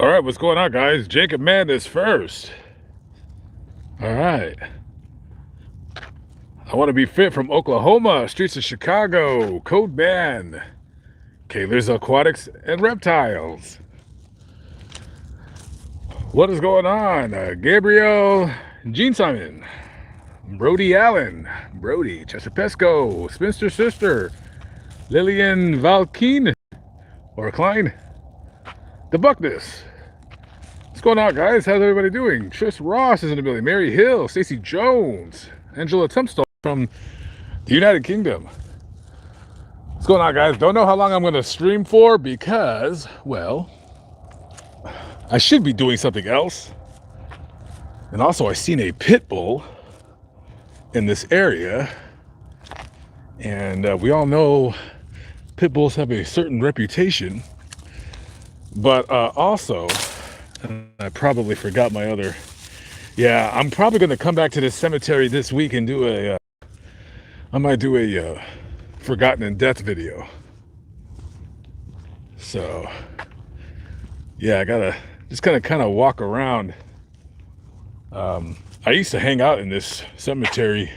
All right, what's going on, guys? Jacob Madness first. All right. I want to be fit from Oklahoma, streets of Chicago, code man, Kaler's Aquatics and Reptiles. What is going on? Gabriel, Gene Simon, Brody Allen, Brody, Chesapesco, Spinster Sister, Lillian Valkeen, or Klein, the Buckness. What's going on, guys? How's everybody doing? Tris Ross is in the building. Mary Hill, Stacey Jones, Angela Tumstall from the United Kingdom. What's going on, guys? Don't know how long I'm going to stream for because, well, I should be doing something else. And also, I seen a pit bull in this area. And we all know pit bulls have a certain reputation. But also, I probably forgot my other. Yeah, I'm probably going to come back to this cemetery this week and do a. I might do a forgotten in death video. So, yeah, I gotta just kind of walk around. I used to hang out in this cemetery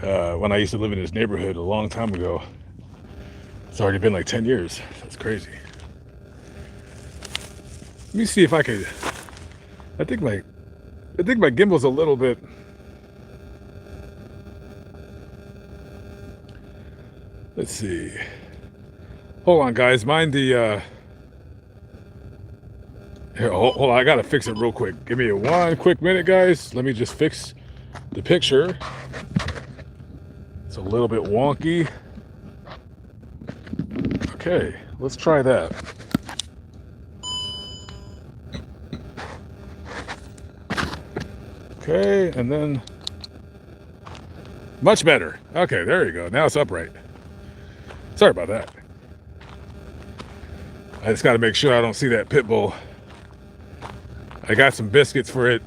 when I used to live in this neighborhood a long time ago. It's already been like 10 years. That's crazy. Let me see if I could. I think my gimbal's a little bit. Let's see. Hold on, guys. Mind the. Here, hold on. I gotta fix it real quick. Give me one quick minute, guys. Let me just fix the picture. It's a little bit wonky. Okay, let's try that. Okay, and then much better. Okay, there you go. Now it's upright. Sorry about that. I just got to make sure I don't see that pit bull. I got some biscuits for it,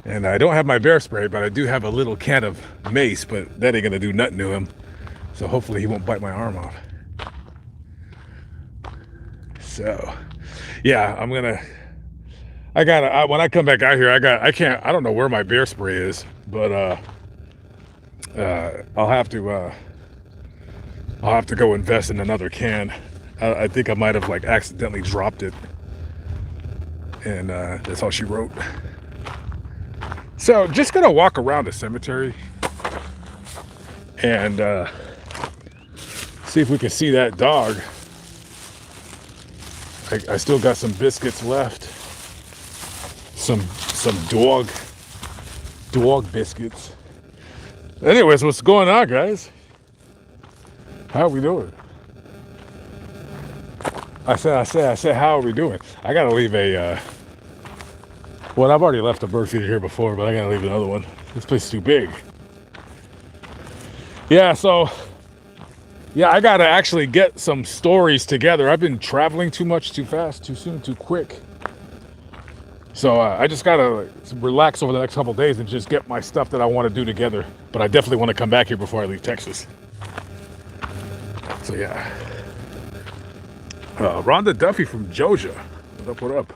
and I don't have my bear spray, but I do have a little can of mace, but that ain't gonna do nothing to him. So hopefully he won't bite my arm off. So, yeah, when I come back out here, I don't know where my bear spray is, but I'll have to go invest in another can. I think I might have like accidentally dropped it, and that's all she wrote. So just gonna walk around the cemetery and see if we can see that dog. I still got some biscuits left. Some dog biscuits. Anyways, what's going on, guys? How are we doing? I said, how are we doing? I gotta leave well, I've already left a bird feeder here before, but I gotta leave another one. This place is too big. Yeah, so, yeah, I gotta actually get some stories together. I've been traveling too much, too fast, too soon, too quick. So I just gotta relax over the next couple days and just get my stuff that I want to do together. But I definitely want to come back here before I leave Texas. So yeah. Rhonda Duffy from Georgia. What up, what up?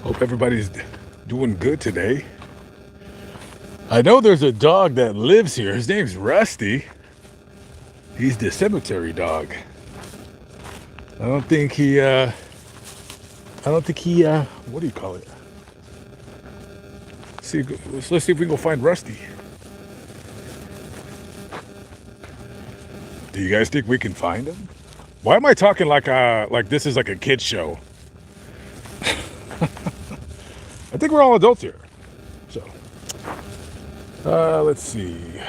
Hope everybody's doing good today. I know there's a dog that lives here. His name's Rusty. He's the cemetery dog. I don't think he, what do you call it? Let's see if we can go find Rusty. Do you guys think we can find him? Why am I talking like this is like a kid's show? I think we're all adults here. So, let's see.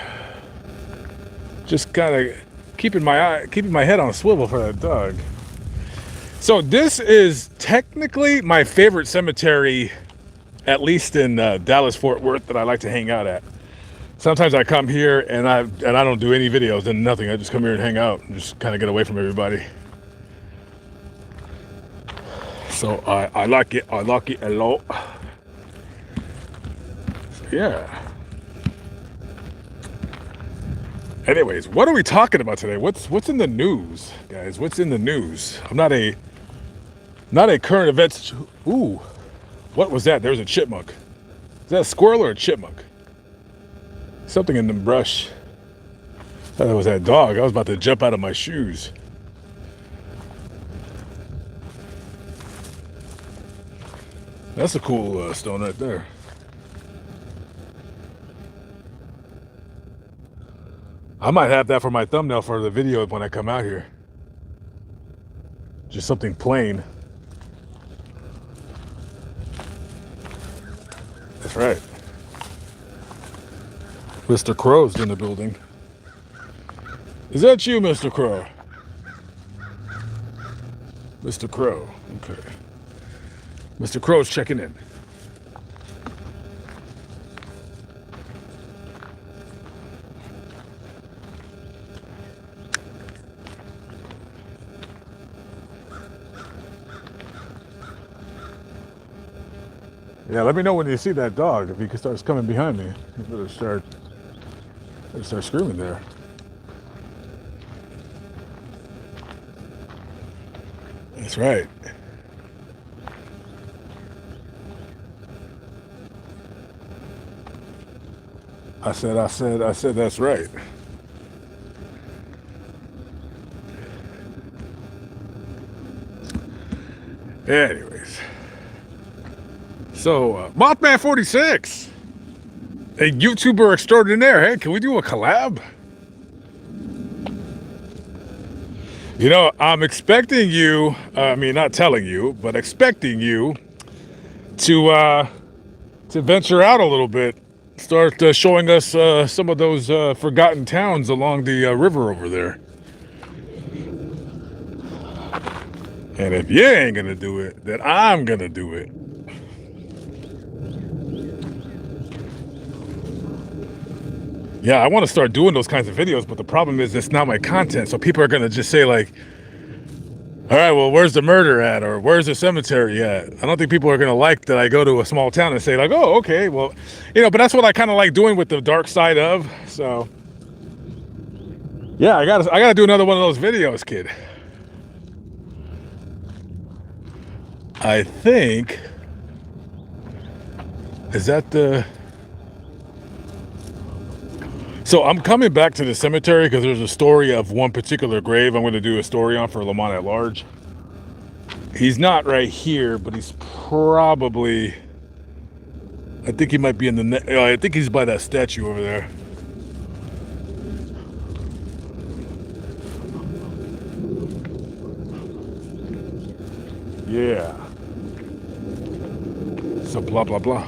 Just kind of keeping my head on a swivel for that dog. So this is technically my favorite cemetery, at least in Dallas Fort Worth, that I like to hang out at. Sometimes I come here and I don't do any videos and nothing. I just come here and hang out and just kind of get away from everybody. So I like it. I like it a lot. So yeah. Anyways, what are we talking about today? What's in the news, guys? What's in the news? I'm not a current events. Ooh, what was that? There's a chipmunk. Is that a squirrel or a chipmunk? Something in the brush. I thought it was that dog. I was about to jump out of my shoes. That's a cool stone right there. I might have that for my thumbnail for the video when I come out here. Just something plain. That's right. Mr. Crow's in the building. Is that you, Mr. Crow? Mr. Crow. Okay. Mr. Crow's checking in. Yeah, let me know when you see that dog. If he starts coming behind me, you better start screaming there. That's right. I said, that's right. Anyways. So, Mothman 46, a YouTuber extraordinaire. Hey, can we do a collab? You know, I'm expecting you, not telling you, but expecting you to venture out a little bit. Start showing us some of those forgotten towns along the river over there. And if you ain't gonna do it, then I'm gonna do it. Yeah, I want to start doing those kinds of videos, but the problem is it's not my content. So people are going to just say like, all right, well, where's the murder at? Or where's the cemetery at? I don't think people are going to like that I go to a small town and say like, oh, okay, well, but that's what I kind of like doing with the dark side of. So yeah, I gotta do another one of those videos, kid. I think, is that the... So I'm coming back to the cemetery because there's a story of one particular grave I'm going to do a story on for Lamont at Large. He's not right here, but he's probably... I think he might be in the... I think he's by that statue over there. Yeah. So blah, blah, blah.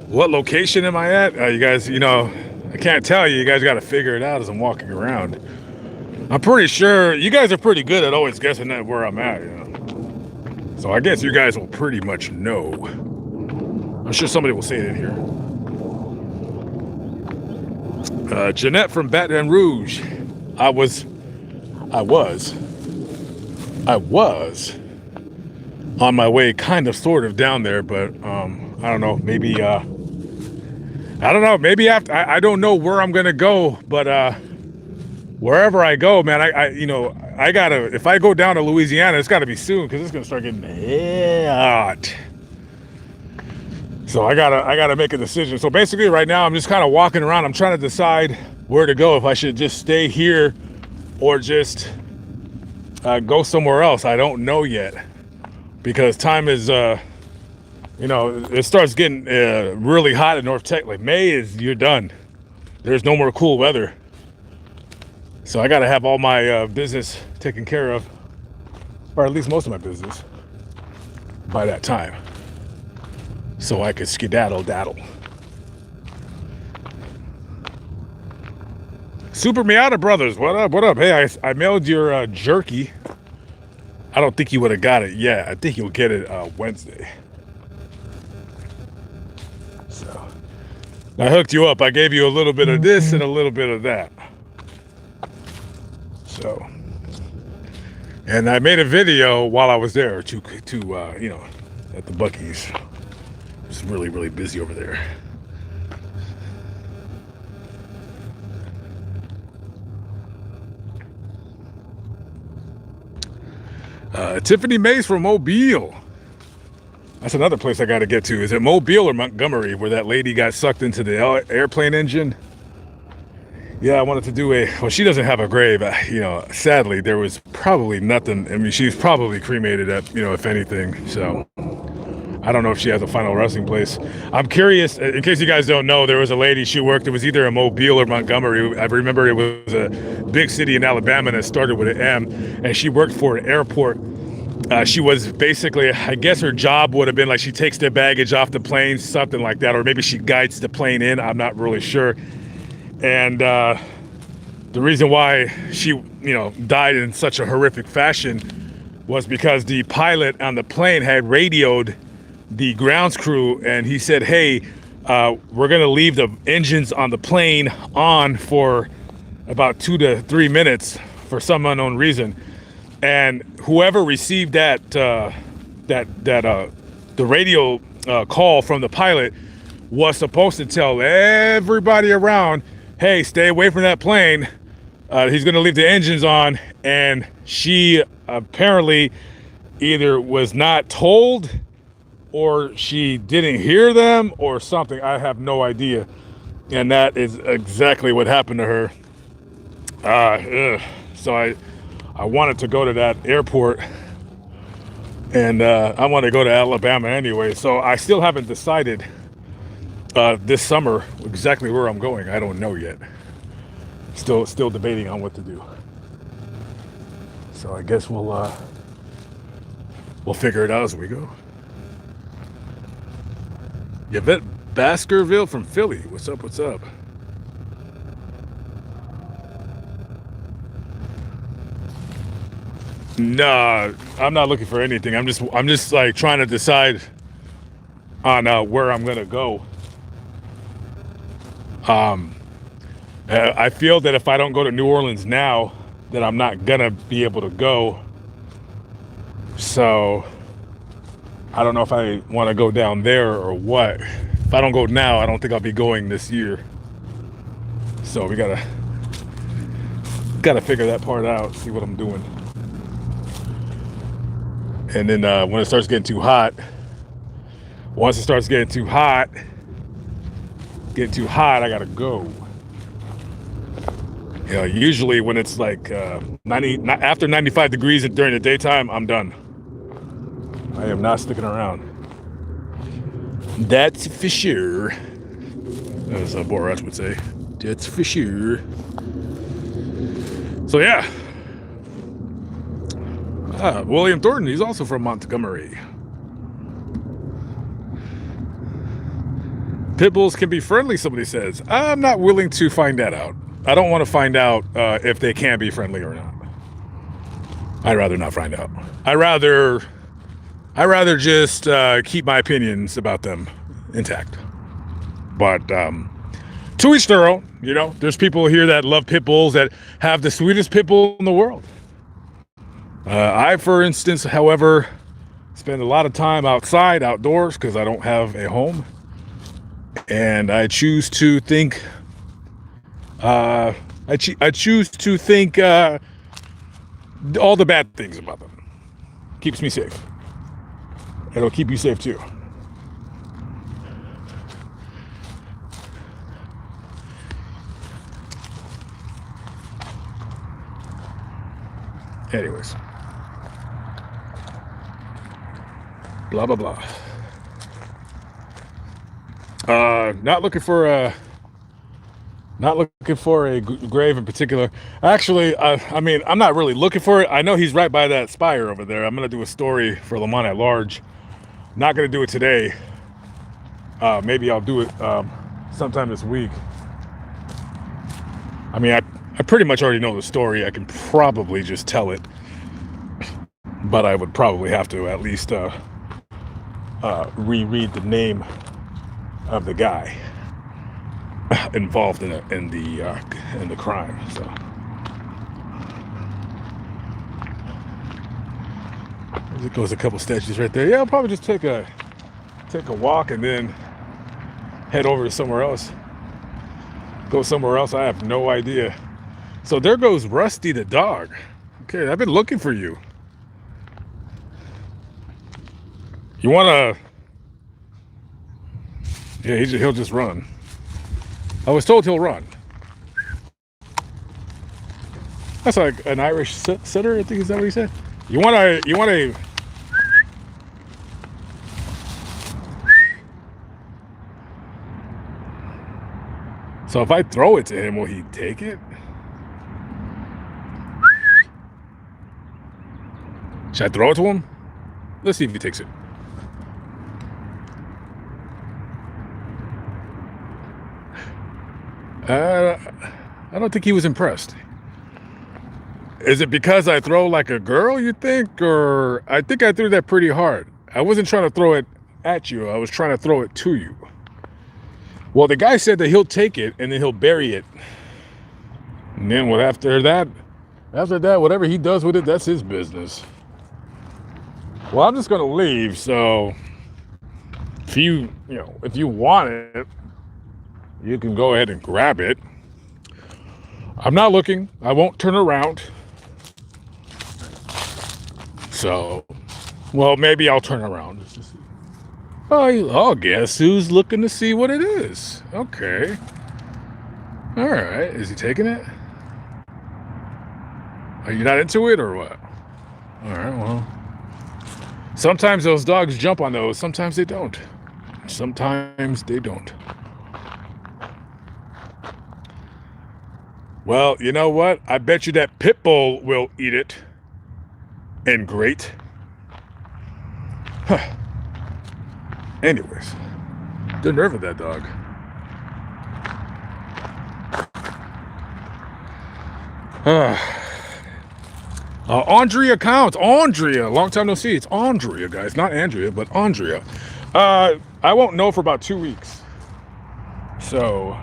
What location am I at? You guys, I can't tell you. You guys got to figure it out as I'm walking around. I'm pretty sure you guys are pretty good at always guessing at where I'm at, So I guess you guys will pretty much know. I'm sure somebody will say it in here. Jeanette from Baton Rouge. I was on my way kind of sort of down there, but I don't know, maybe I don't know, maybe after I don't know where I'm gonna go, but wherever I go, man, I gotta, if I go down to Louisiana, it's gotta be soon because it's gonna start getting hot. So I gotta make a decision. So basically right now I'm just kind of walking around. I'm trying to decide where to go, if I should just stay here or just go somewhere else. I don't know yet because time is it starts getting really hot in North Texas. Like May you're done. There's no more cool weather. So I got to have all my business taken care of, or at least most of my business, by that time. So I could skedaddle-daddle. Super Miata Brothers, what up, what up? Hey, I mailed your jerky. I don't think you would have got it yet. I think you'll get it Wednesday. So I hooked you up. I gave you a little bit of this and a little bit of that. So, and I made a video while I was there to at the Buc-ee's. It's really, really busy over there. Tiffany Mays from Mobile. That's another place I got to get to. Is it Mobile or Montgomery, where that lady got sucked into the airplane engine? Yeah, I wanted to do well, she doesn't have a grave. Sadly, there was probably nothing. I mean, she's probably cremated if anything. So I don't know if she has a final resting place. I'm curious, in case you guys don't know, there was a lady, she worked, it was either in Mobile or Montgomery. I remember it was a big city in Alabama that started with an M, and she worked for an airport. She was basically, I guess her job would have been like she takes their baggage off the plane, something like that, or maybe she guides the plane in. I'm not really sure. And the reason why she, died in such a horrific fashion was because the pilot on the plane had radioed the grounds crew, and he said, hey, we're going to leave the engines on the plane on for about 2 to 3 minutes for some unknown reason. And whoever received the radio call from the pilot was supposed to tell everybody around, hey, stay away from that plane. He's going to leave the engines on. And she apparently either was not told or she didn't hear them or something. I have no idea. And that is exactly what happened to her. So I wanted to go to that airport, and I want to go to Alabama anyway. So I still haven't decided this summer exactly where I'm going. I don't know yet. Still debating on what to do. So I guess we'll figure it out as we go. Yvette Baskerville from Philly. What's up? What's up? Nah, I'm not looking for anything. I'm just like trying to decide on where I'm gonna go. I feel that if I don't go to New Orleans now, that I'm not gonna be able to go. So I don't know if I want to go down there or what. If I don't go now, I don't think I'll be going this year. So we gotta figure that part out, see what I'm doing. And then when it starts getting too hot, once it starts getting too hot, I gotta go. Usually when it's like 90, after 95 degrees during the daytime, I'm done. I am not sticking around. That's for sure. As Borat would say. That's for sure. So yeah. William Thornton, he's also from Montgomery. Pit bulls can be friendly, somebody says. I'm not willing to find that out. I don't want to find out if they can be friendly or not. I'd rather not find out. I'd rather just keep my opinions about them intact. But to each their own. There's people here that love pit bulls that have the sweetest pit bull in the world. I, for instance, however, spend a lot of time outside, outdoors, because I don't have a home. And I choose to think, I choose to think all the bad things about them. Keeps me safe. It'll keep you safe too. Anyways. Blah, blah, blah. Not looking for a grave in particular. Actually, I'm not really looking for it. I know he's right by that spire over there. I'm going to do a story for Lamont at Large. Not going to do it today. Maybe I'll do it sometime this week. I pretty much already know the story. I can probably just tell it. But I would probably have to at least reread the name of the guy involved in the crime. So there goes a couple statues right there. Yeah, I'll probably just take a walk and then head over to somewhere else. Go somewhere else. I have no idea. So there goes Rusty the dog. Okay, I've been looking for you. You wanna? Yeah, he'll just run. I was told he'll run. That's like an Irish setter, I think, is that what he said? You want a. So if I throw it to him, will he take it? Should I throw it to him? Let's see if he takes it. I don't think he was impressed. Is it because I throw like a girl, you think? Or I think I threw that pretty hard. I wasn't trying to throw it at you. I was trying to throw it to you. Well, the guy said that he'll take it and then he'll bury it. And then after that, whatever he does with it, that's his business. Well, I'm just going to leave. So if you want it, you can go ahead and grab it. I'm not looking. I won't turn around. So, well, maybe I'll turn around. Oh, guess who's looking to see what it is? Okay. All right. Is he taking it? Are you not into it or what? All right, well. Sometimes those dogs jump on those. Sometimes they don't. Sometimes they don't. Well, you know what? I bet you that pit bull will eat it. And great. Huh. Anyways, the nerve of that dog. Andrea counts. Andrea, long time no see. It's Andrea, guys, not Andrea, but Andrea. I won't know for about 2 weeks. So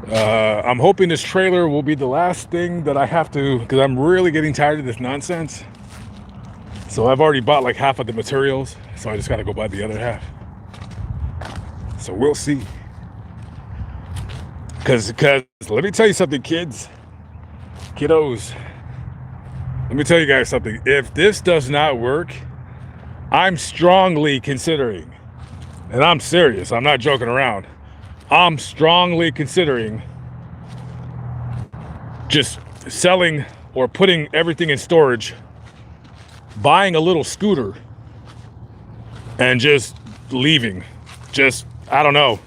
I'm hoping this trailer will be the last thing that I have to, because I'm really getting tired of this nonsense. So I've already bought like half of the materials, so I just got to go buy the other half. So we'll see. Because let me tell you something, kiddos. Let me tell you guys something. If this does not work, I'm strongly considering, and I'm serious, I'm not joking around, I'm strongly considering just selling or putting everything in storage, buying a little scooter, and just leaving. Just, I don't know,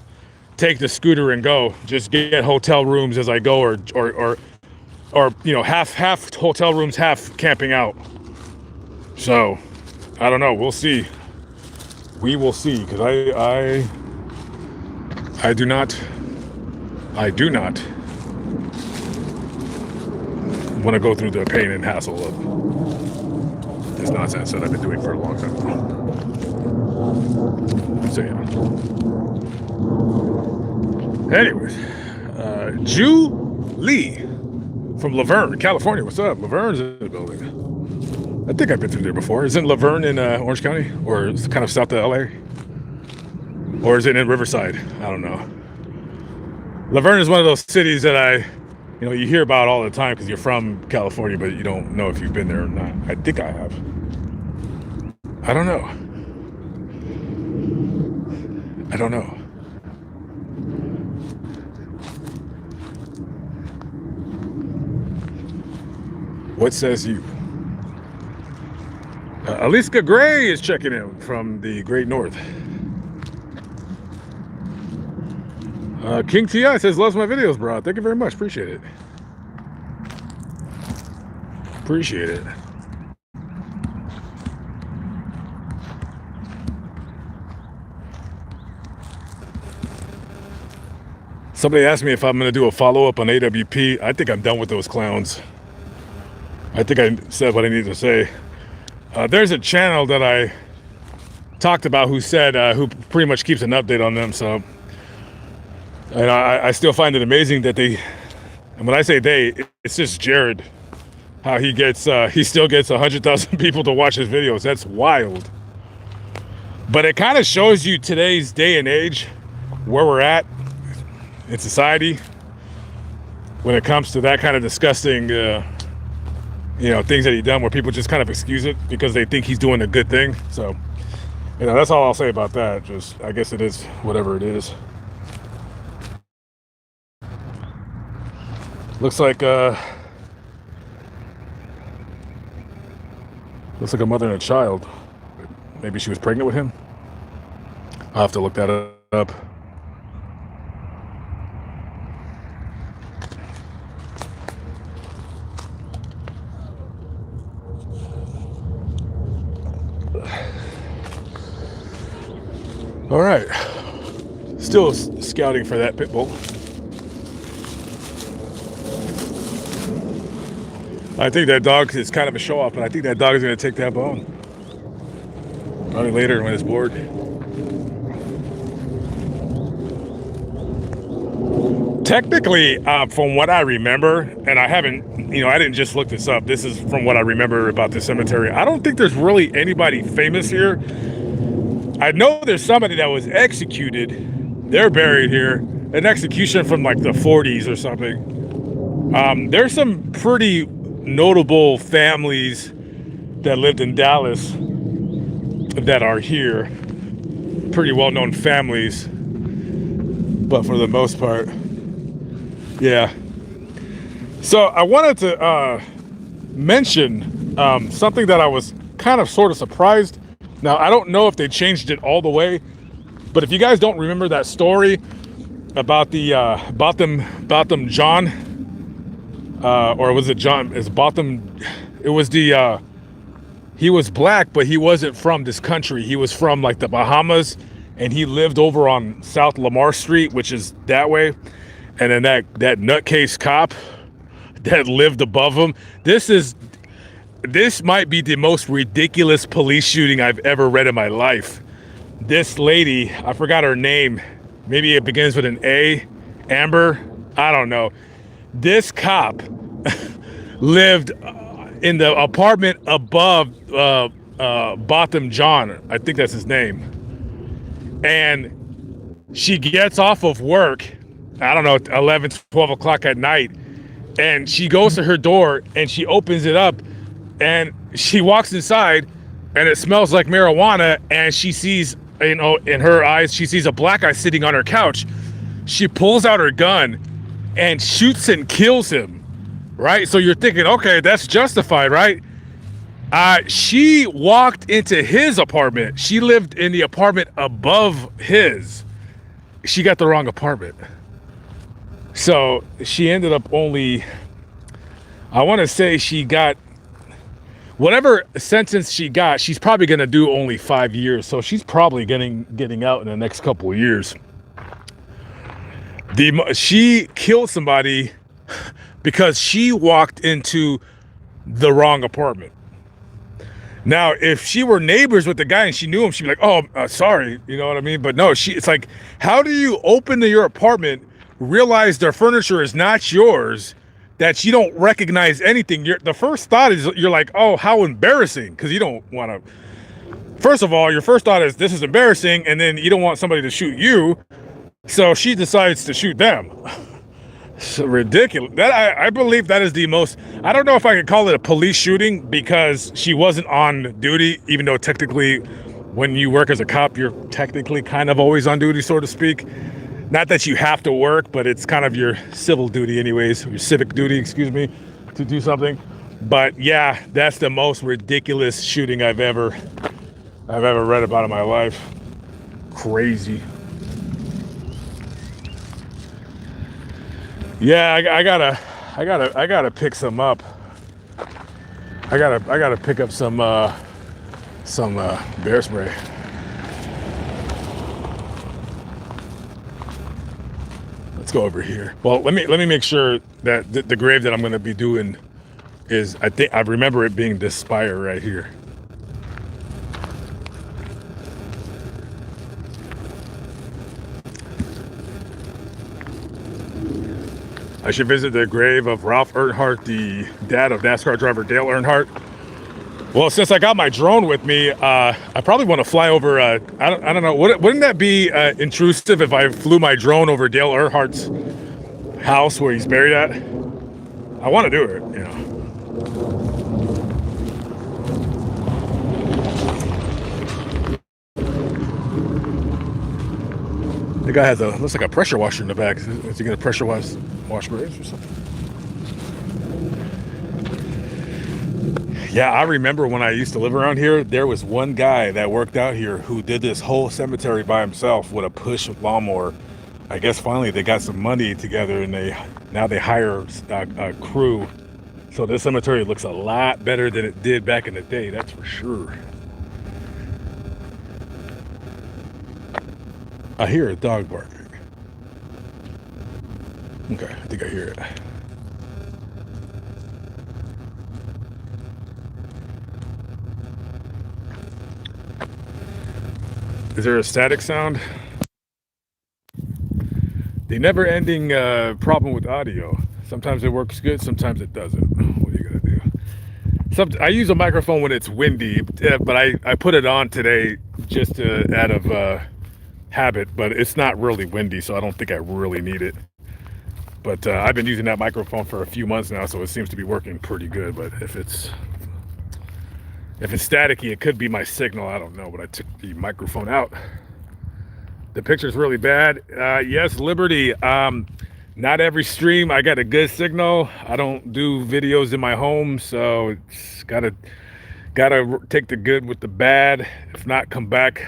take the scooter and go. Just get hotel rooms as I go, or you know, half hotel rooms, half camping out. So, I don't know. We'll see. We will see, because I do not want to go through the pain and hassle of this nonsense that I've been doing for a long time. So yeah. Anyways, Julie from Laverne, California. What's up? Laverne's in the building. I think I've been through there before. Isn't Laverne in Orange County, or it's kind of south of LA? Or is it in Riverside? I don't know. Laverne is one of those cities that you hear about all the time because you're from California, but you don't know if you've been there or not. I think I have. I don't know. What says you? Aliska Gray is checking in from the Great North. King T.I. says, loves my videos, bro. Thank you very much. Appreciate it. Somebody asked me if I'm going to do a follow-up on AWP. I think I'm done with those clowns. I think I said what I needed to say. There's a channel that I talked about who pretty much keeps an update on them. So, and I still find it amazing that and when I say it's just Jared, how he still gets 100,000 people to watch his videos. That's wild. But it kind of shows you today's day and age, where we're at in society when it comes to that kind of disgusting, things that he's done, where people just kind of excuse it because they think he's doing a good thing. So That's all I'll say about that. Just, I guess it is whatever it is. Looks like a mother and a child. Maybe she was pregnant with him. I'll have to look that up. All right. Still scouting for that pit bull. I think that dog is kind of a show off, but I think that dog is going to take that bone. Probably later when it's bored. Technically, from what I remember, and I haven't, I didn't just look this up. This is from what I remember about the cemetery. I don't think there's really anybody famous here. I know there's somebody that was executed. They're buried here. An execution from like the 40s or something. There's some pretty notable families that lived in Dallas that are here. Pretty well-known families. But for the most part, yeah. So I wanted to mention something that I was kind of sort of surprised. Now, I don't know if they changed it all the way, but if you guys don't remember that story about the Botham John, or was it John? It's Botham. It was the he was black, but he wasn't from this country. He was from like the Bahamas, and he lived over on South Lamar Street, which is that way. And then that nutcase cop that lived above him. This might be the most ridiculous police shooting I've ever read in my life. This lady, I forgot her name. Maybe it begins with an A. Amber? I don't know. This cop lived in the apartment above Botham John. I think that's his name. And she gets off of work, I don't know, 11, 12 o'clock at night. And she goes to her door and she opens it up. And she walks inside and it smells like marijuana, and she sees, in her eyes, she sees a black guy sitting on her couch. She pulls out her gun and shoots and kills him, right? So you're thinking, okay, that's justified, right? She walked into his apartment. She lived in the apartment above his. She got the wrong apartment. So she ended up only, I want to say she got, whatever sentence she got, she's probably going to do only 5 years. So she's probably getting out in the next couple of years. She killed somebody because she walked into the wrong apartment. Now, if she were neighbors with the guy and she knew him, she'd be like, oh, sorry, you know what I mean? But no, it's like, how do you open to your apartment, realize their furniture is not yours, that you don't recognize anything? The first thought is, you're like, oh, how embarrassing, because you don't want to. First of all, your first thought is, this is embarrassing, and then you don't want somebody to shoot you, so she decides to shoot them. It's ridiculous. I believe that is the most, I don't know if I could call it a police shooting, because she wasn't on duty, even though technically when you work as a cop, you're technically kind of always on duty, so to speak. Not that you have to work, but it's kind of your civil duty anyways, your civic duty, excuse me, to do something. But yeah, that's the most ridiculous shooting I've ever read about in my life. Crazy. Yeah, I gotta pick some up. I gotta pick up some bear spray. Let's go over here. Well, let me make sure that the grave that I'm going to be doing is, I remember it being this spire right here. I should visit the grave of Ralph Earnhardt, the dad of NASCAR driver Dale Earnhardt. Well, since I got my drone with me, I probably want to fly over. I don't know. Wouldn't that be intrusive if I flew my drone over Dale Earnhardt's house where he's buried at? I want to do it, you know. The guy has looks like a pressure washer in the back. Is he gonna pressure wash birds or something? Yeah, I remember when I used to live around here, there was one guy that worked out here who did this whole cemetery by himself with a push lawnmower. I guess finally they got some money together and now they hire a crew. So this cemetery looks a lot better than it did back in the day, that's for sure. I hear a dog barking. Okay, I think I hear it. Is there a static sound? The never-ending problem with audio. Sometimes it works good, sometimes it doesn't. What are you gonna do? I use a microphone when it's windy, but I put it on today just out of habit, but it's not really windy, so I don't think I really need it. But I've been using that microphone for a few months now, so it seems to be working pretty good. But if it's staticky, it could be my signal. I don't know, but I took the microphone out. The picture's really bad. Yes, Liberty. Not every stream I got a good signal. I don't do videos in my home, so it's gotta take the good with the bad. If not, come back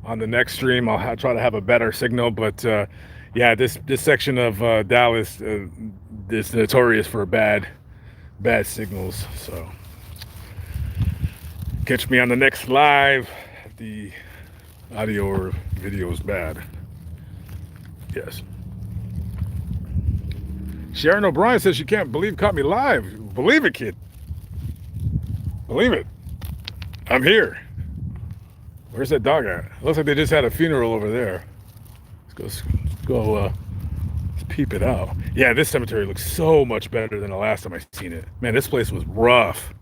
on the next stream. I'll try to have a better signal. But yeah, this section of Dallas is notorious for bad signals. So catch me on the next live. The audio or video is bad. Yes. Sharon O'Brien says she can't believe caught me live. Believe it, kid. Believe it. I'm here. Where's that dog at? Looks like they just had a funeral over there. Let's go peep it out. Yeah, this cemetery looks so much better than the last time I seen it. Man, this place was rough.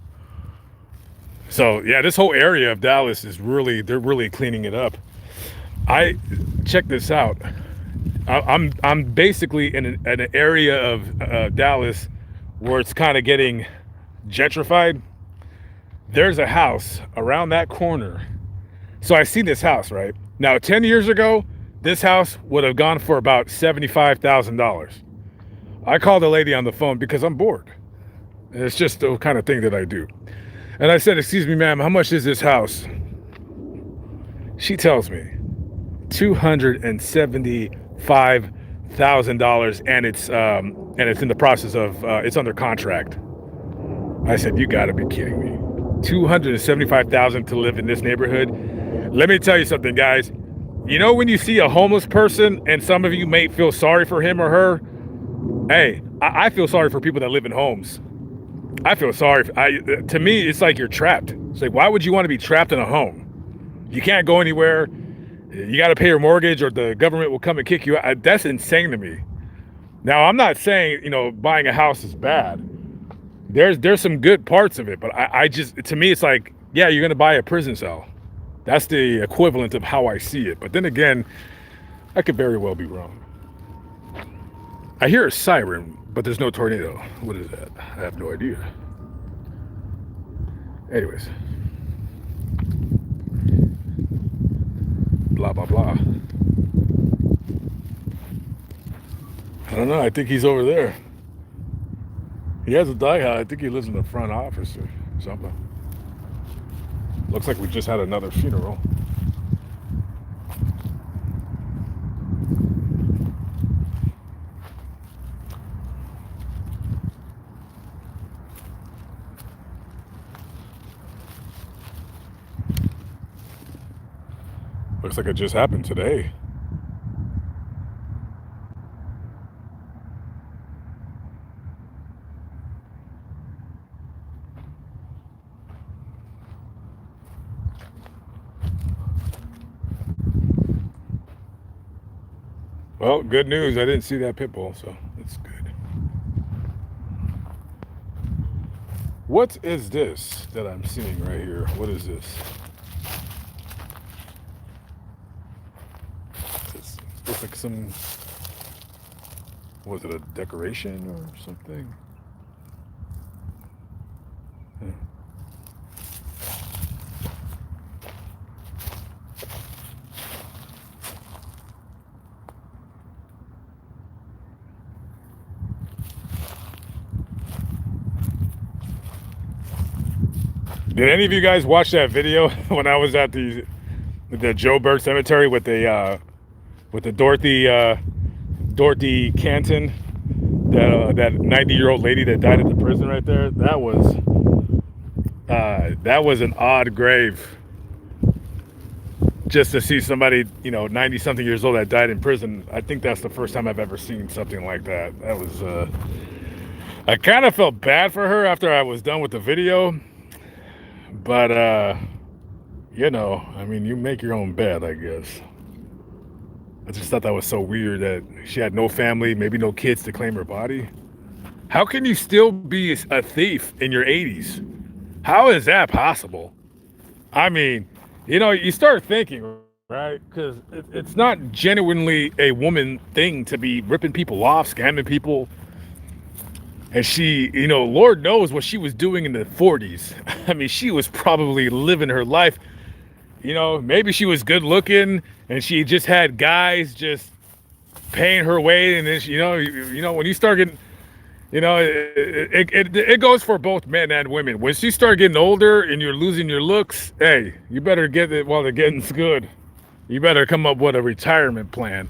So yeah, this whole area of Dallas is they're really cleaning it up. Check this out. I'm basically in an area of Dallas where it's kind of getting gentrified. There's a house around that corner. So I see this house, right? Now, 10 years ago, this house would have gone for about $75,000. I called the lady on the phone because I'm bored. And it's just the kind of thing that I do. And I said, "Excuse me, ma'am, how much is this house?" She tells me $275,000, and it's in the process of it's under contract. I said, "You got to be kidding me! $275,000 to live in this neighborhood." Let me tell you something, guys. You know when you see a homeless person, and some of you may feel sorry for him or her. Hey, I feel sorry for people that live in homes. I feel sorry. To me, it's like you're trapped. It's like, why would you want to be trapped in a home? You can't go anywhere. You got to pay your mortgage, or the government will come and kick you out. That's insane to me. Now, I'm not saying buying a house is bad. There's some good parts of it, but I just, to me, it's like, yeah, you're gonna buy a prison cell. That's the equivalent of how I see it. But then again, I could very well be wrong. I hear a siren, but there's no tornado. What is that? I have no idea. Anyways. Blah, blah, blah. I don't know. I think he's over there. He has a dog house. I think he lives in the front office or something. Looks like we just had another funeral. Looks like it just happened today. Well, good news. I didn't see that pit bull, so that's good. What is this that I'm seeing right here? What is this? This looks like some, was it a decoration or something? Yeah. Did any of you guys watch that video when I was at the Joe Berg Cemetery with the Dorothy Canton, that 90-year-old lady that died at the prison right there? That was an odd grave. Just to see somebody, 90-something years old that died in prison. I think that's the first time I've ever seen something like that. That was, I kind of felt bad for her after I was done with the video. But, I mean, you make your own bed, I guess. I just thought that was so weird that she had no family, maybe no kids to claim her body. How can you still be a thief in your 80s? How is that possible? I mean, you start thinking, right? Because it's not genuinely a woman thing to be ripping people off, scamming people. And she, Lord knows what she was doing in the 40s. I mean, she was probably living her life. Maybe she was good looking and she just had guys just paying her way. And then, when you start getting, it goes for both men and women. Once you start getting older and you're losing your looks, hey, you better get it while the getting's good. You better come up with a retirement plan.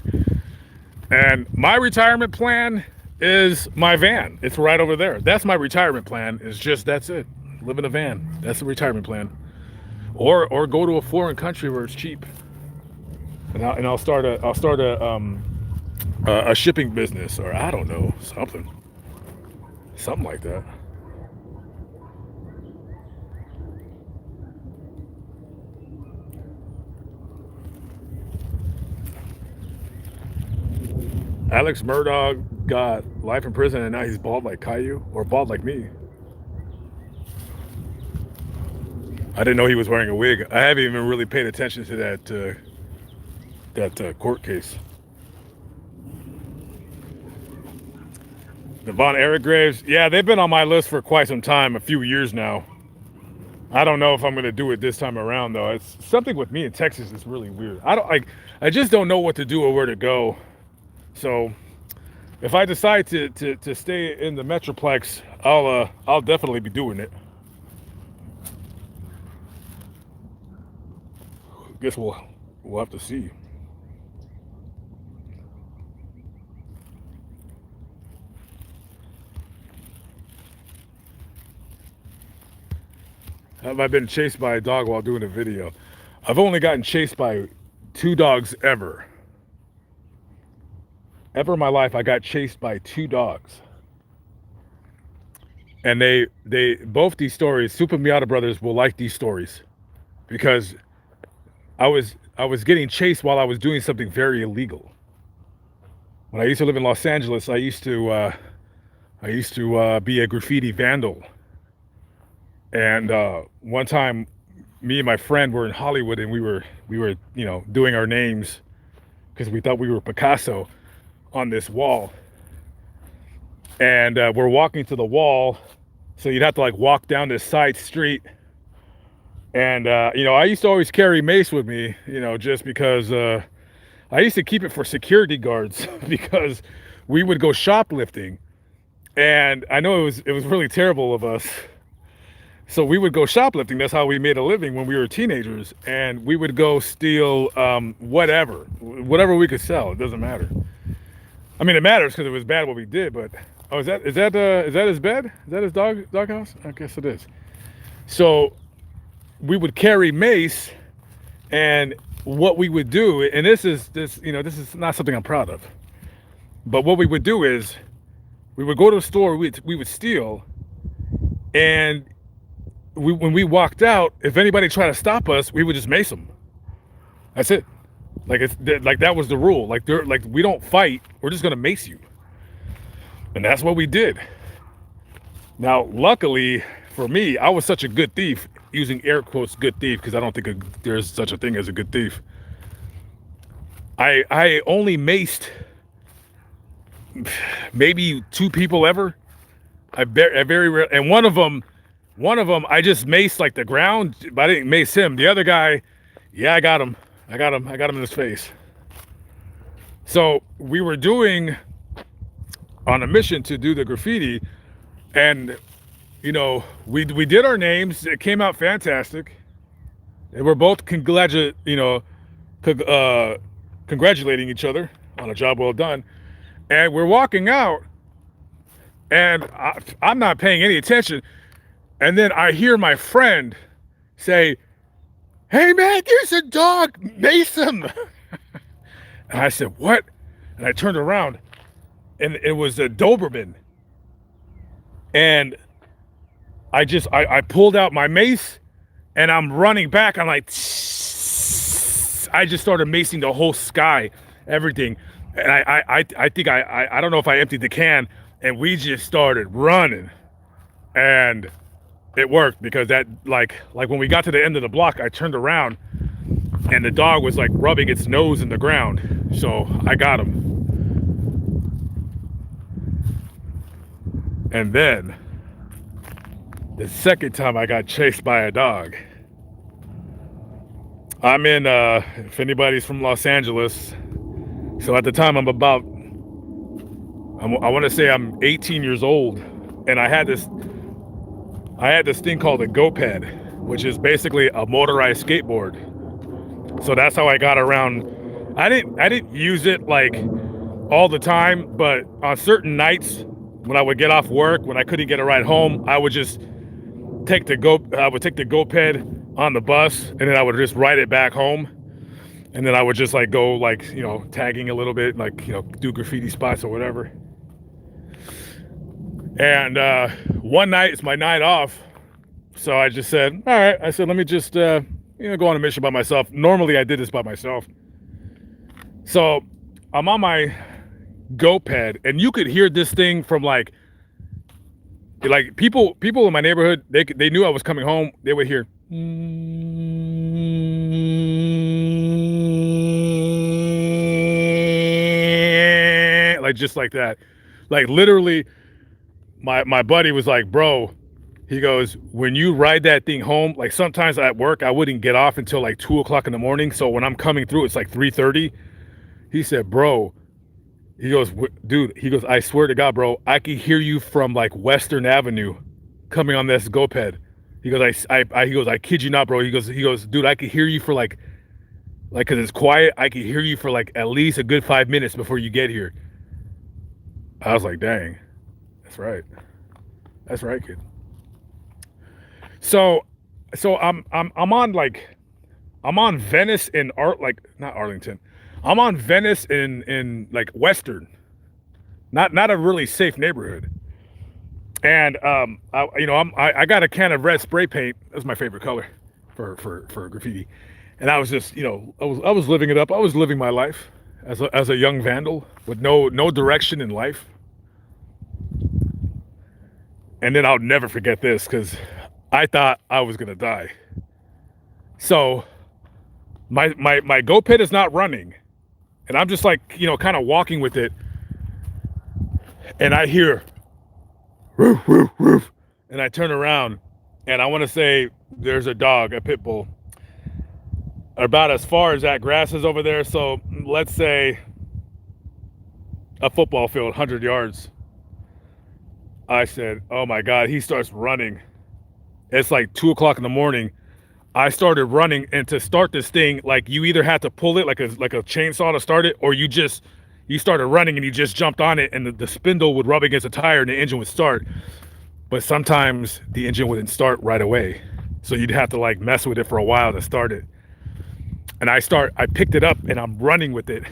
And my retirement plan is my van. It's right over there. That's my retirement plan. That's it. Live in a van. That's the retirement plan. Or go to a foreign country where it's cheap. And I'll start a shipping business, or I don't know, something like that. Alex Murdaugh got life in prison and now he's bald like Caillou, or bald like me. I didn't know he was wearing a wig. I haven't even really paid attention to that court case. The Von Erich graves, yeah, they've been on my list for quite some time, a few years now. I don't know if I'm going to do it this time around, though. It's something with me in Texas is really weird. I just don't know what to do or where to go. So if I decide to stay in the Metroplex, I'll definitely be doing it. Guess we'll have to see. Have I been chased by a dog while doing a video? I've only gotten chased by 2 dogs ever. Ever in my life, I got chased by 2 dogs. And they both these stories, Super Miata brothers will like these stories, because I was getting chased while I was doing something very illegal. When I used to live in Los Angeles, I used to be a graffiti vandal. And one time, me and my friend were in Hollywood, and we were doing our names because we thought we were Picasso on this wall. And we're walking to the wall, so you'd have to walk down this side street. And I used to always carry mace with me, just because I used to keep it for security guards because we would go shoplifting. And I know it was really terrible of us. So we would go shoplifting. That's how we made a living when we were teenagers. And we would go steal whatever we could sell. It doesn't matter. I mean, it matters because it was bad what we did. But is that his bed? Is that his doghouse? I guess it is. So we would carry mace, and what we would do, and this is not something I'm proud of, but what we would do is we would go to the store, we would steal, and when we walked out, if anybody tried to stop us, we would just mace them. That's it. That was the rule. We don't fight, we're just gonna mace you. And that's what we did. Now, luckily for me, I was such a good thief, using air quotes good thief, because I don't think there's such a thing as a good thief. I only maced maybe 2 people ever. I very rare, and one of them I just maced the ground, but I didn't mace him. The other guy, yeah, I got him in his face. So we were on a mission to do the graffiti, and we did our names. It came out fantastic. And we're both congratulating each other on a job well done. And we're walking out, and I'm not paying any attention. And then I hear my friend say, "Hey man, there's a dog, Mason." And I said, "What?" And I turned around, and it was a Doberman. And I pulled out my mace, and I'm running back. I'm like, I just started macing the whole sky, everything. And I think I don't know if I emptied the can, and we just started running, and it worked because that like when we got to the end of the block, I turned around, and the dog was like rubbing its nose in the ground. So I got him. And then the second time I got chased by a dog. I'm in, if anybody's from Los Angeles, so at the time I want to say I'm 18 years old, and I had this thing called a GoPed, which is basically a motorized skateboard. So that's how I got around. I didn't use it like all the time, but on certain nights when I would get off work, when I couldn't get a ride home, I would just take the GoPed on the bus, and then I would just ride it back home, and then I would just like go like tagging a little bit, like do graffiti spots or whatever. And one night, it's my night off, so I just said, all right, I said, let me just go on a mission by myself. Normally I did this by myself. So I'm on my GoPed, and you could hear this thing from like people in my neighborhood, they knew I was coming home. They would hear like just like that. Like literally my buddy was like, bro, he goes, when you ride that thing home, like sometimes at work I wouldn't get off until like 2:00 in the morning. So when I'm coming through, it's like 3:30. He said, bro, he goes, dude, he goes, I swear to God, bro, I can hear you from like Western Avenue coming on this GoPed. He goes, I kid you not, bro. He goes, dude, I could hear you for like, cause it's quiet. I could hear you for like at least a good 5 minutes before you get here. I was like, dang, that's right, kid. So I'm on Venice in not Arlington. I'm on Venice in like Western, not a really safe neighborhood. And I got a can of red spray paint. That's my favorite color for graffiti. And I was just I was living it up. I was living my life as a young vandal with no direction in life. And then I'll never forget this because I thought I was gonna die. So my GoPed is not running, and I'm just like kind of walking with it, and I hear roof, roof, roof, and I turn around, and I want to say there's a dog, a pit bull, about as far as that grass is over there. So let's say a football field, 100 yards. I said, oh my God, he starts running. It's like 2:00 in the morning. I started running, and to start this thing, like you either had to pull it like a chainsaw to start it, or you started running and you just jumped on it, and the spindle would rub against the tire and the engine would start. But sometimes the engine wouldn't start right away, so you'd have to like mess with it for a while to start it. And I picked it up and I'm running with it,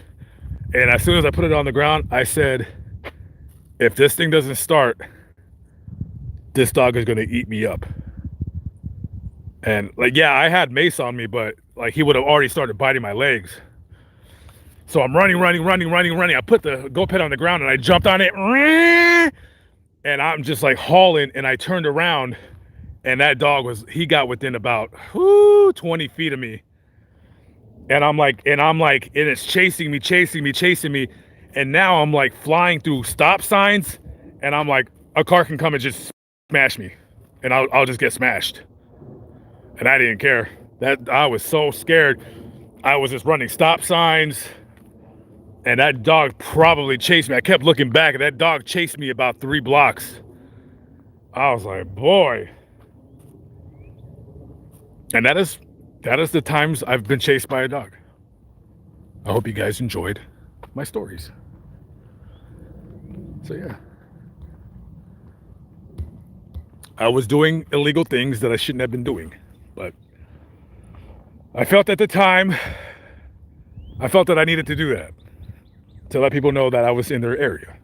and as soon as I put it on the ground, I said, if this thing doesn't start, this dog is gonna eat me up. And like, yeah, I had mace on me, but like he would have already started biting my legs. So I'm running. I put the GoPed on the ground and I jumped on it, and I'm just like hauling, and I turned around, and that dog he got within about 20 feet of me. And I'm like, and it's chasing me. And now I'm like flying through stop signs, and I'm like, a car can come and just smash me, and I'll just get smashed. And I didn't care. That I was so scared. I was just running stop signs, and that dog probably chased me. I kept looking back, and that dog chased me about 3 blocks. I was like, boy. And that is the times I've been chased by a dog. I hope you guys enjoyed my stories. So yeah. I was doing illegal things that I shouldn't have been doing. But I felt at the time, I felt that I needed to do that. To let people know that I was in their area.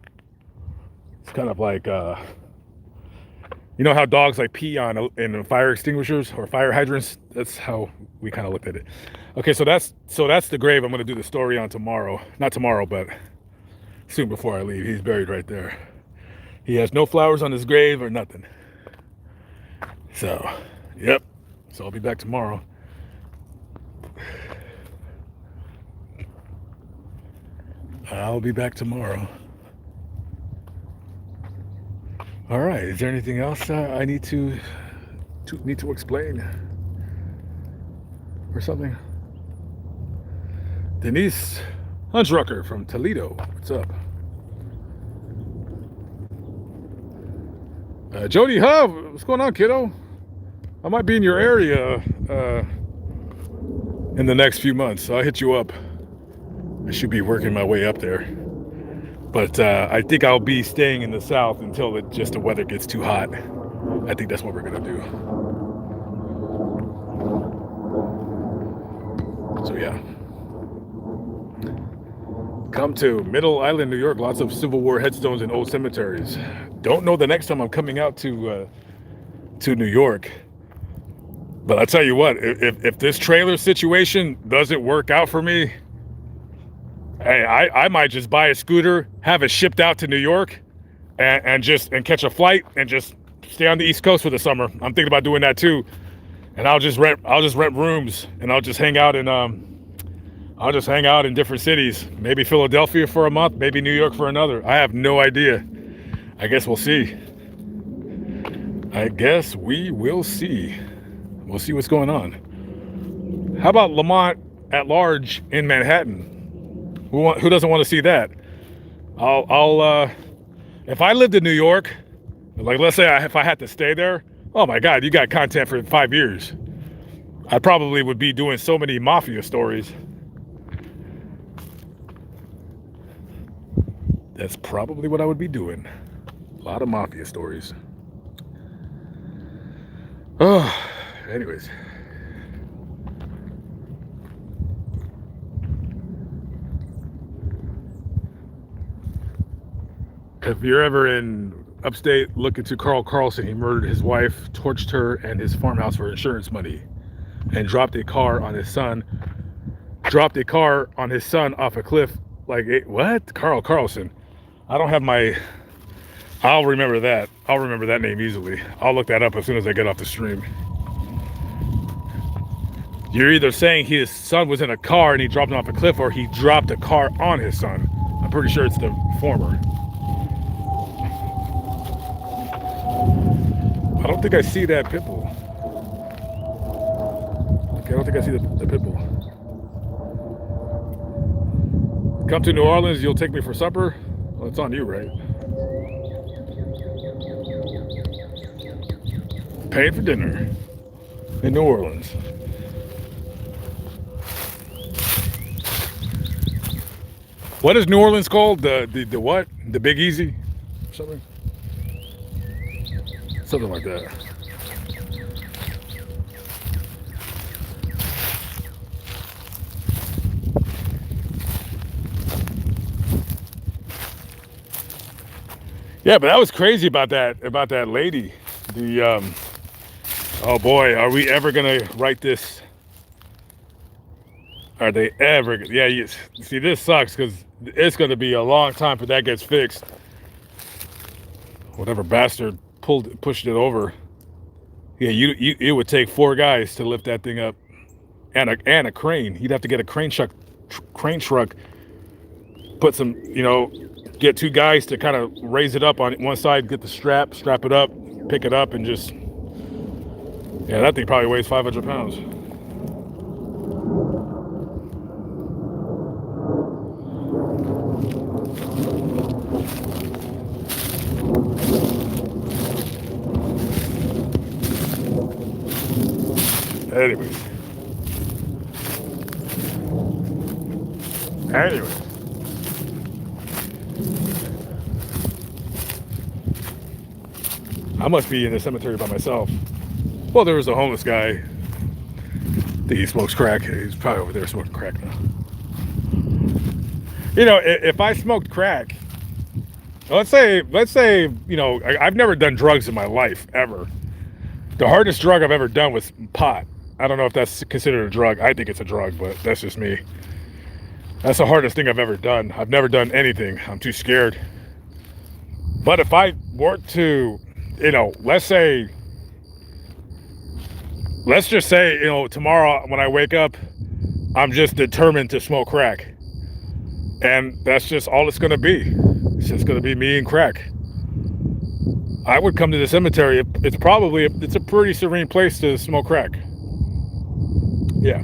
It's kind of like, you know how dogs like pee on in fire extinguishers or fire hydrants? That's how we kind of looked at it. Okay, so that's the grave I'm going to do the story on tomorrow. Not tomorrow, but soon before I leave. He's buried right there. He has no flowers on his grave or nothing. So, yep. So I'll be back tomorrow. I'll be back tomorrow. All right. Is there anything else I need to explain or something? Denise Hunchrucker from Toledo. What's up? Jody Hub, what's going on, kiddo? I might be in your area in the next few months, so I'll hit you up. I should be working my way up there. But I think I'll be staying in the south until the weather gets too hot. I think that's what we're going to do. So, yeah. Come to Middle Island, New York. Lots of Civil War headstones and old cemeteries. Don't know the next time I'm coming out to New York. But I tell you what, if this trailer situation doesn't work out for me, hey, I might just buy a scooter, have it shipped out to New York, and catch a flight and just stay on the East Coast for the summer. I'm thinking about doing that too. And I'll just rent rooms, and I'll just hang out in different cities. Maybe Philadelphia for a month, maybe New York for another. I have no idea. I guess we'll see. I guess we will see. We'll see what's going on. How about Lamont at large in Manhattan? Who doesn't want to see that? I'll if I lived in New York, like let's say if I had to stay there, oh my God, you got content for 5 years. I probably would be doing so many mafia stories. That's probably what I would be doing. A lot of mafia stories. Oh, anyways. If you're ever in upstate, look into Carl Carlson. He murdered his wife, torched her and his farmhouse for insurance money, and dropped a car on his son off a cliff. Like, what? Carl Carlson. I don't have my... I'll remember that. I'll remember that name easily. I'll look that up as soon as I get off the stream. You're either saying his son was in a car and he dropped him off a cliff, or he dropped a car on his son. I'm pretty sure it's the former. I don't think I see that pit bull. Okay, I don't think I see the pit bull. Come to New Orleans, you'll take me for supper? Well, it's on you, right? Paying for dinner in New Orleans. What is New Orleans called? The what? The Big Easy? Something? Something like that. Yeah, but that was crazy about that lady. Oh boy, are we ever gonna write this? Are they ever? Yeah, you see, this sucks because it's gonna be a long time for that gets fixed. Whatever bastard pushed it over. Yeah, it would take 4 guys to lift that thing up, and a crane. You'd have to get a crane truck, put some, get 2 guys to kind of raise it up on one side, get the strap it up, pick it up, and just, yeah, that thing probably weighs 500 pounds. Anyways. I must be in the cemetery by myself. Well, there was a homeless guy. I think he smokes crack. He's probably over there smoking crack now. You know, if I smoked crack, let's say, you know, I've never done drugs in my life, ever. The hardest drug I've ever done was pot. I don't know if that's considered a drug. I think it's a drug, but that's just me. That's the hardest thing I've ever done. I've never done anything. I'm too scared. But if I were to, you know, let's just say, you know, tomorrow when I wake up, I'm just determined to smoke crack. And that's just all it's going to be. It's just going to be me and crack. I would come to the cemetery. It's a pretty serene place to smoke crack. Yeah.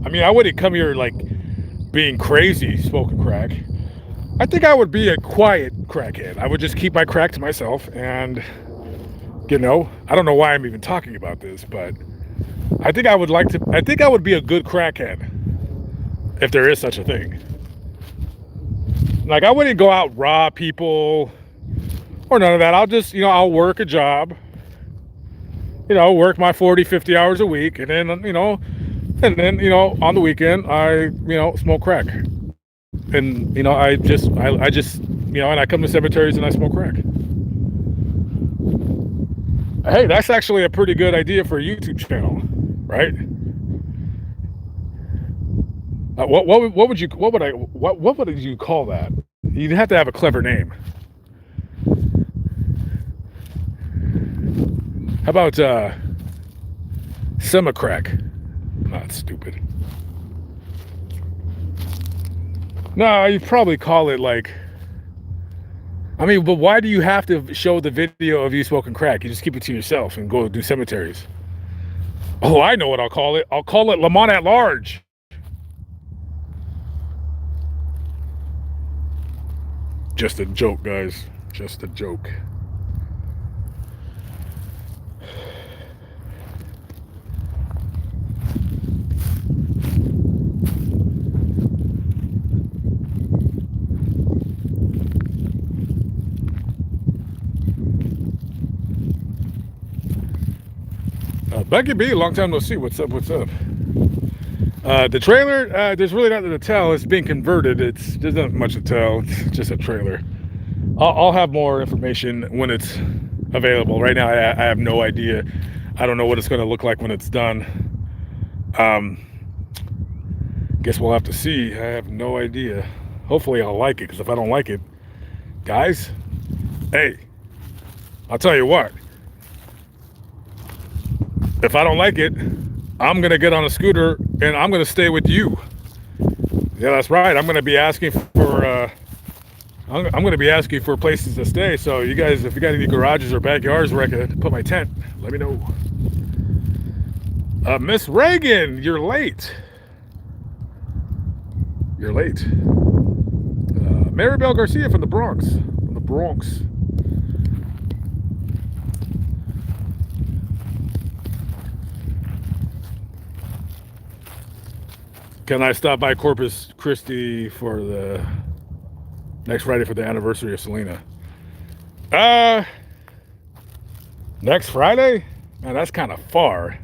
I mean, I wouldn't come here like being crazy smoking crack. I think I would be a quiet crackhead. I would just keep my crack to myself, and, you know, I don't know why I'm even talking about this, but I think I would be a good crackhead, if there is such a thing. Like, I wouldn't go out rob people or none of that. I'll just, you know, I'll work a job, you know, work my 40, 50 hours a week, and then, you know, on the weekend, I, you know, smoke crack. And, you know, I just, you know, and I come to cemeteries and I smoke crack. Hey, that's actually a pretty good idea for a YouTube channel, right? What would you call that? You'd have to have a clever name. How about Semicrack? Not stupid. No, you'd probably call it like, I mean, but why do you have to show the video of you smoking crack? You just keep it to yourself and go do cemeteries. Oh, I know what I'll call it. I'll call it Lamont at Large. Just a joke, guys. Just a joke. Becky B, long time no see. What's up? What's up? The trailer, there's really nothing to tell. It's being converted. There's not much to tell. It's just a trailer. I'll have more information when it's available. Right now, I have no idea. I don't know what it's going to look like when it's done. Guess we'll have to see. I have no idea. Hopefully, I'll like it, because if I don't like it, guys, hey, I'll tell you what. If I don't like it, I'm going to get on a scooter and I'm going to stay with you. Yeah, that's right. I'm going to be asking for I'm going to be asking for places to stay. So you guys, if you got any garages or backyards where I can put my tent, let me know. Miss Reagan, you're late. You're late. Maribel Garcia from the Bronx. Can I stop by Corpus Christi for the next Friday for the anniversary of Selena? Next Friday? Man, that's kind of far.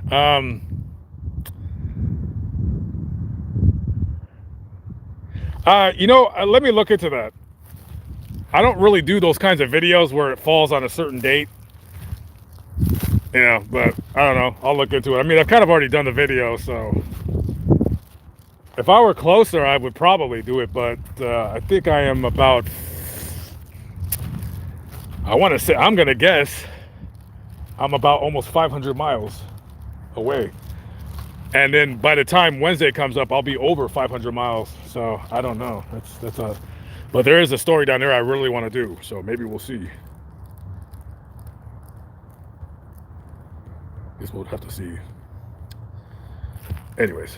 You know, let me look into that. I don't really do those kinds of videos where it falls on a certain date. You know, but I don't know. I'll look into it. I mean, I've kind of already done the video, so if I were closer, I would probably do it, but I think I am about, I'm going to guess, I'm about almost 500 miles away. And then by the time Wednesday comes up, I'll be over 500 miles. So I don't know. But there is a story down there I really want to do. So maybe we'll see. Guess we'll have to see. Anyways.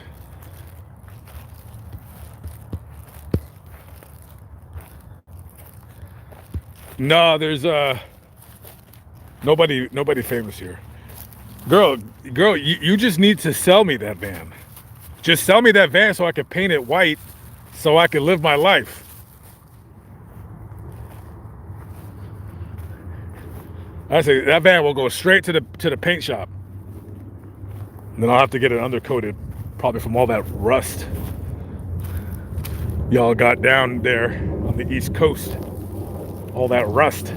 No, there's nobody famous here. Girl, you just need to sell me that van. Just sell me that van so I can paint it white so I can live my life. I say that van will go straight to the paint shop. And then I'll have to get it undercoated, probably from all that rust y'all got down there on the East Coast. All that rust.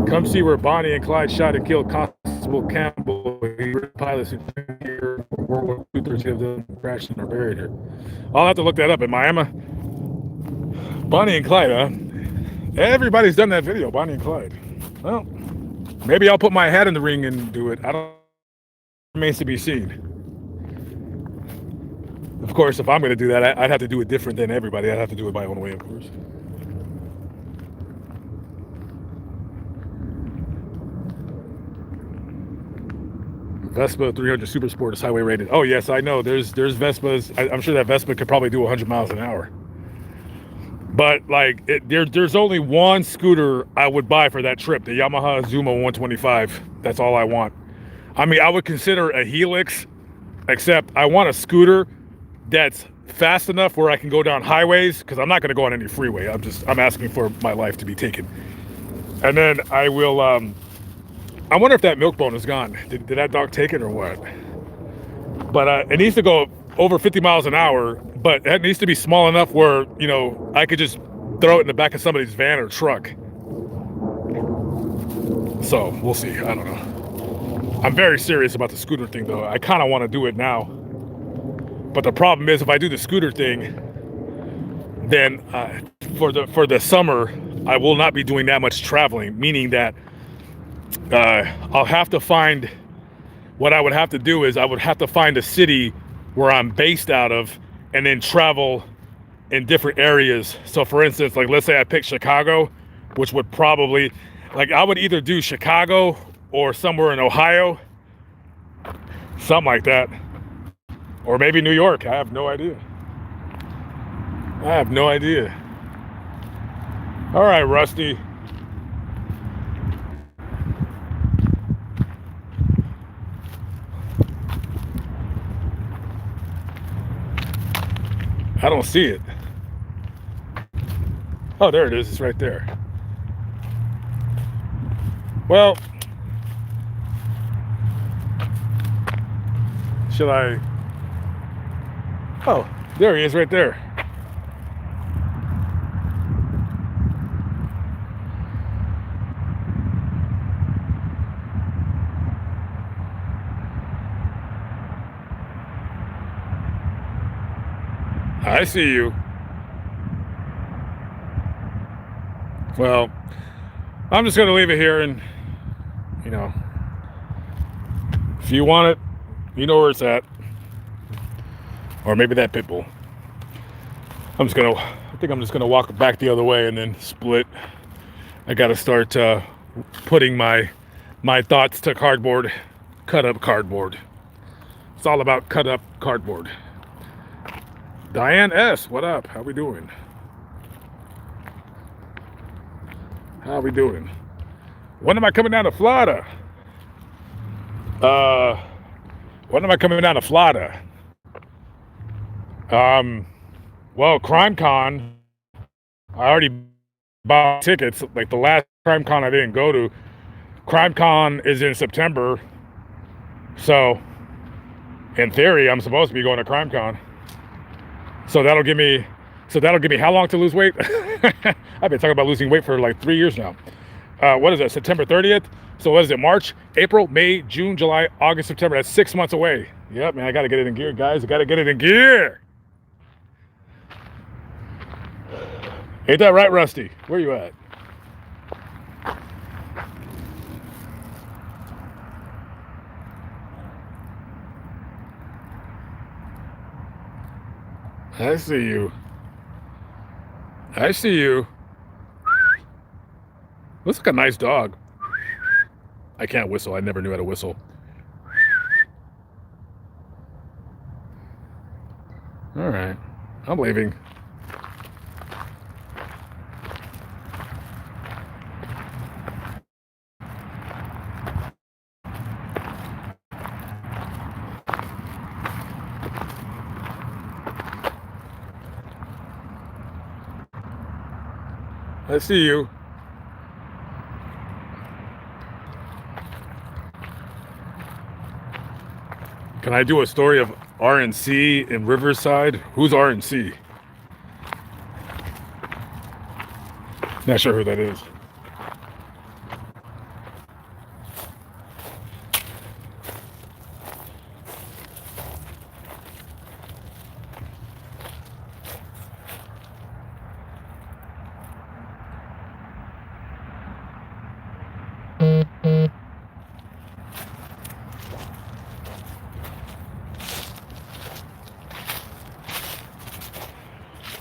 Come see where Bonnie and Clyde shot and killed Constable Campbell. He were pilots who here for World War II. 13 of them crashed and are buried here. I'll have to look that up in Miami. Bonnie and Clyde, huh? Everybody's done that video, Bonnie and Clyde. Well, maybe I'll put my hat in the ring and do it. I don't know. Remains to be seen. Of course, if I'm going to do that, I'd have to do it different than everybody. I'd have to do it my own way, of course. Vespa 300 Super Sport is highway rated. Oh yes, I know. There's Vespas. I'm sure that Vespa could probably do 100 miles an hour. But like, there's only one scooter I would buy for that trip, the Yamaha Zuma 125. That's all I want. I mean, I would consider a Helix, except I want a scooter that's fast enough where I can go down highways, because I'm not going to go on any freeway. I'm asking for my life to be taken. And then I will, I wonder if that milk bone is gone. Did that dog take it or what? But it needs to go over 50 miles an hour, but it needs to be small enough where, you know, I could just throw it in the back of somebody's van or truck. So we'll see. I don't know. I'm very serious about the scooter thing, though. I kind of want to do it now. But the problem is, if I do the scooter thing, then for the summer, I will not be doing that much traveling, meaning that I'll have to find, what I would have to do is I would have to find a city where I'm based out of and then travel in different areas. So for instance, like let's say I pick Chicago, which would probably, like I would either do Chicago or somewhere in Ohio, something like that. Or maybe New York, I have no idea. I have no idea. All right, Rusty. I don't see it. Oh, there it is. It's right there. Well, should I? Oh, there he is right there. I see you. Well, I'm just going to leave it here, and, you know, if you want it, you know where it's at. Or maybe that pit bull. I think I'm just going to walk back the other way and then split. I got to start putting my thoughts to cardboard, cut up cardboard. It's all about cut up cardboard. Diane S., what up? How we doing? How we doing? When am I coming down to Florida? When am I coming down to Florida? Well, CrimeCon, I already bought tickets. Like the last CrimeCon I didn't go to. CrimeCon is in September. So, in theory, I'm supposed to be going to CrimeCon. So that'll give me how long to lose weight? I've been talking about losing weight for like 3 years now. What is it, September 30th? So what is it, March, April, May, June, July, August, September. That's 6 months away. Yep, man, I got to get it in gear, guys. I got to get it in gear. Ain't that right, Rusty? Where you at? I see you. I see you. Looks like a nice dog. I can't whistle. I never knew how to whistle. All right. I'm leaving. I see you. Can I do a story of RNC in Riverside? Who's RNC? Not sure who that is.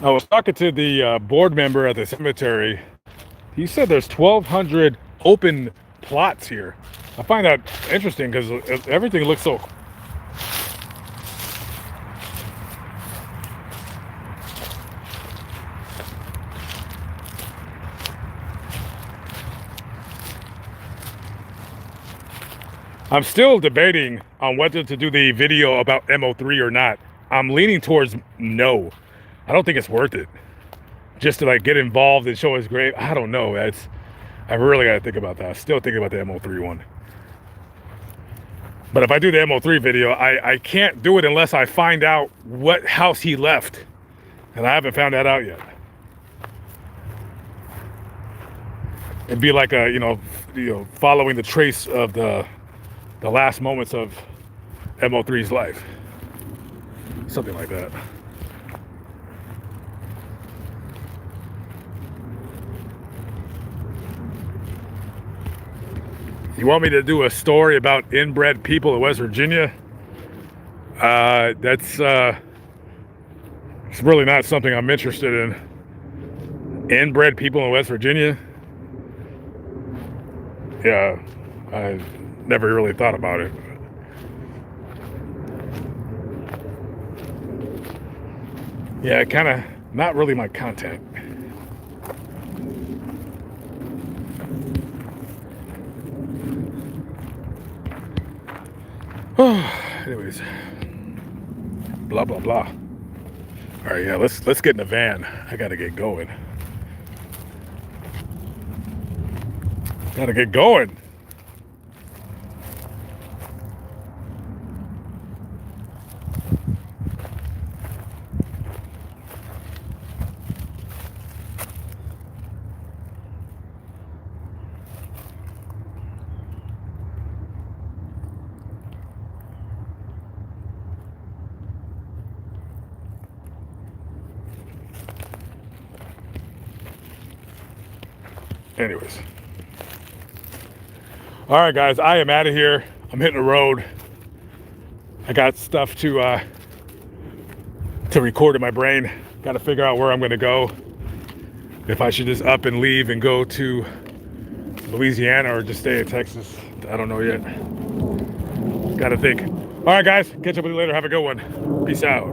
I was talking to the board member at the cemetery. He said there's 1,200 open plots here. I find that interesting because everything looks so... I'm still debating on whether to do the video about MO3 or not. I'm leaning towards no. I don't think it's worth it. Just to like get involved and show his grave. I don't know. I really got to think about that. I'm still thinking about the MO3 one. But if I do the MO3 video, I can't do it unless I find out what house he left. And I haven't found that out yet. It'd be like a, you know, following the trace of the last moments of MO3's life. Something like that. You want me to do a story about inbred people in West Virginia? It's really not something I'm interested in. Inbred people in West Virginia? Yeah, I never really thought about it. Yeah, kind of not really my content. Anyways, blah blah blah. All right, yeah, let's get in the van. I gotta get going. Gotta get going. Anyways. All right, guys, I am out of here. I'm hitting the road. I got stuff to record in my brain. Got to figure out where I'm going to go. If I should just up and leave and go to Louisiana or just stay in Texas. I don't know yet. Got to think. All right, guys, catch up with you later. Have a good one. Peace out.